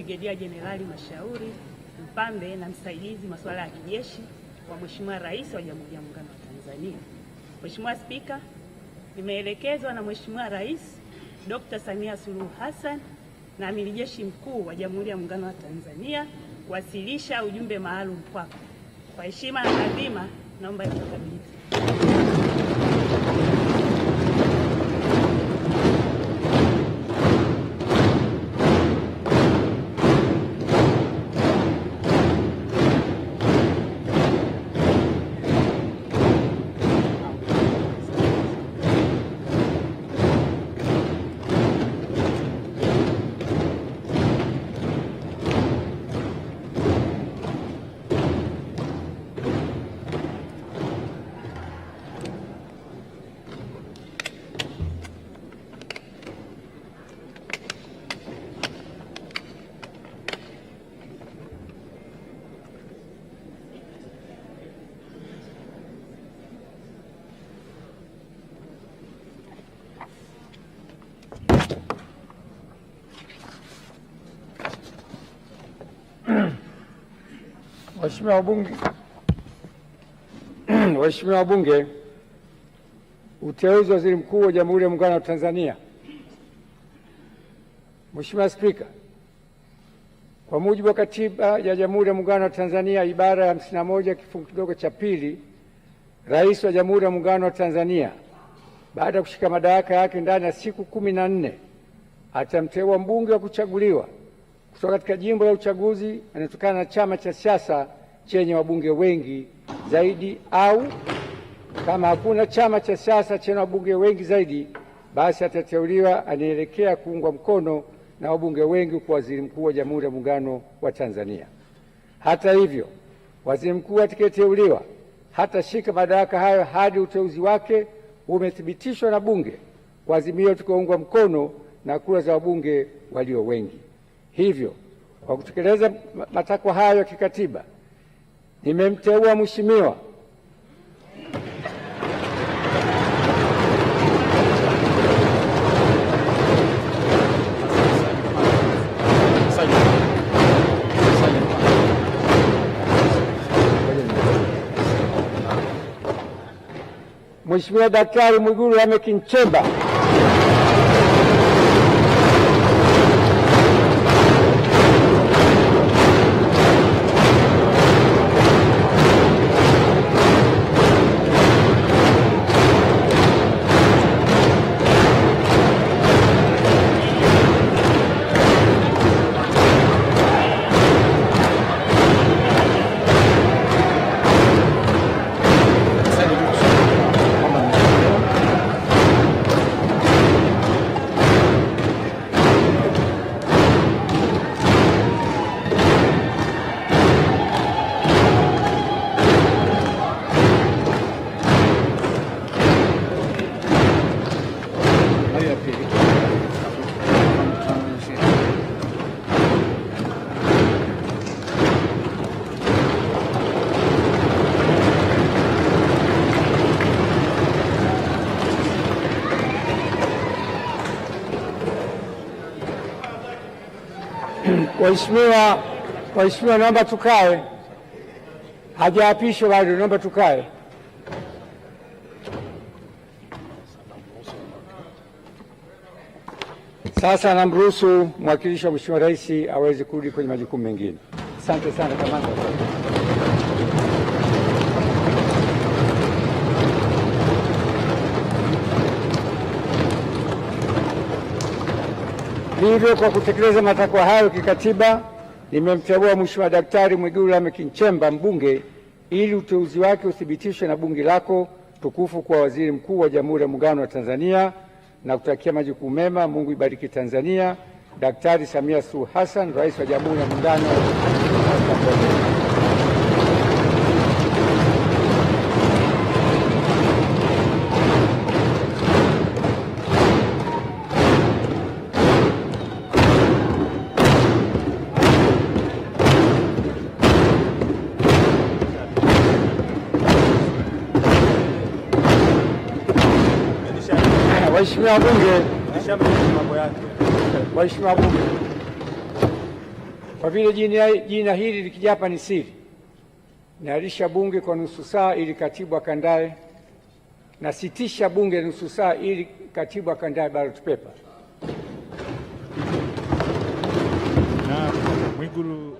Brigedia Jenerali Mashauri Mpambe na msaidizi masuala ya kijeshi wa Mheshimiwa Rais wa Jamhuri ya Muungano wa Tanzania. Mheshimiwa Spika, nimeelekezwa na Mheshimiwa Rais Dr. Samia Suluhu Hassan na Amiri Jeshi Mkuu wa Jamhuri ya Muungano wa Tanzania kuwasilisha ujumbe maalum kwako. Kwa heshima na taadhima, naomba nikukabidhi. Waheshimiwa wabunge, uteuzi wa Waziri Mkuu wa Jamhuri ya Muungano wa Tanzania. Mheshimiwa Spika, kwa mujibu wa Katiba ya Jamhuri ya Muungano wa Tanzania ibara ya 51 kifungu kidogo cha pili, Rais wa Jamhuri ya Muungano wa Tanzania baada ya kushika madaraka yake ndani ya siku 14 atamteua mbunge wa kuchaguliwa kutoka katika jimbo la uchaguzi anatokana na chama cha siasa chenye wabunge wengi zaidi, au kama hakuna chama cha siasa chenye wabunge wengi zaidi, basi atateuliwa anaelekea kuungwa mkono na wabunge wengi kwa Waziri Mkuu wa Jamhuri ya Muungano wa Tanzania. Hata hivyo, Waziri Mkuu atakayeteuliwa hatashika madaraka hayo hadi uteuzi wake umethibitishwa na Bunge kwa azimio litakaoungwa mkono na kura za wabunge walio wengi. Hivyo, kwa kutekeleza matakwa hayo ya kikatiba, nimemteua Mheshimiwa Daktari Mwigulu Lameck Nchemba Waheshimiwa, naomba tukae. Hajaapishwa bado, naomba tukae. Sasa namruhusu mwakilishi wa Mheshimiwa Rais aweze kurudi kwenye majukumu mengine. Asante sana kamanda. Hivyo, kwa kutekeleza matakwa hayo kikatiba, nimemteua Mheshimiwa Daktari Mwigulu Lameck Nchemba mbunge ili uteuzi wake uthibitishwe na bunge lako tukufu kwa Waziri Mkuu wa Jamhuri ya Muungano wa Tanzania, na kutakia majukumu mema. Mungu ibariki Tanzania. Daktari Samia Suluhu Hassan, Rais wa Jamhuri ya Muungano wa Tanzania. Waheshimiwa wabunge, Kwa vile jina hili likijapa ni siri, naahirisha bunge kwa nusu saa ili katibu akandae, nasitisha bunge nusu saa ili katibu akandae ballot paper. Na Mwigulu